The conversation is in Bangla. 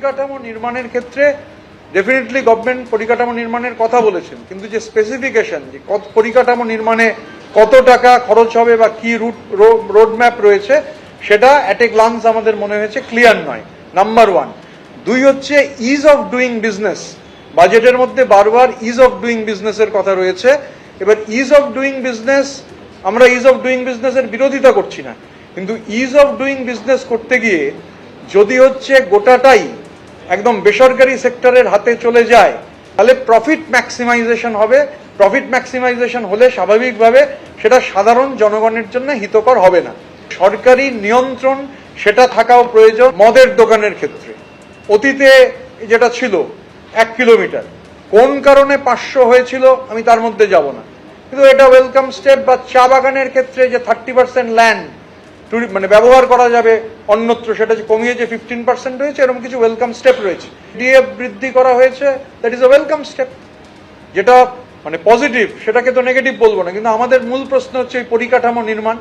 পরিকাঠামো নির্মাণের ক্ষেত্রে ডেফিনেটলি গভর্নমেন্ট পরিকাঠামো নির্মাণের কথা বলেছেন, কিন্তু যে স্পেসিফিকেশন যে পরিকাঠামো নির্মাণে কত টাকা খরচ হবে বা কি রোড ম্যাপ রয়েছে সেটা অ্যাট এ গ্লান্স আমাদের মনে হয়েছে ক্লিয়ার নয়, নাম্বার ওয়ান। দুই হচ্ছে ইজ অফ ডুইং বিজনেস। বাজেটের মধ্যে বারবার ইজ অফ ডুইং বিজনেসের কথা রয়েছে। এবার ইজ অফ ডুইং বিজনেস, আমরা ইজ অফ ডুইং বিজনেসের বিরোধিতা করছি না, কিন্তু ইজ অফ ডুইং বিজনেস করতে গিয়ে যদি হচ্ছে গোটাটাই একদম বেসরকারি সেক্টরের হাতে চলে যায় তাহলে প্রফিট ম্যাক্সিমাইজেশন হবে। প্রফিট ম্যাক্সিমাইজেশন হলে স্বাভাবিকভাবে সেটা সাধারণ জনগণের জন্য হিতকর হবে না। সরকারি নিয়ন্ত্রণ সেটা থাকাও প্রয়োজন। মদের দোকানের ক্ষেত্রে অতীতে যেটা ছিল 1 কিলোমিটার, কোন কারণে 500 হয়েছিল আমি তার মধ্যে যাব না, কিন্তু এটা ওয়েলকাম স্টেপ। বা চা বাগানের ক্ষেত্রে যে 30% ল্যান্ড মানে ব্যবহার করা যাবে অন্যত্র, সেটা যে কমিয়ে যে 15% হয়েছে, এরকম কিছু ওয়েলকাম স্টেপ রয়েছে। ডিএফ বৃদ্ধি করা হয়েছে, that is a welcome step, যেটা মানে পজিটিভ, সেটাকে তো নেগেটিভ বলবো না। কিন্তু আমাদের মূল প্রশ্ন হচ্ছে এই পরিকাঠামো নির্মাণ।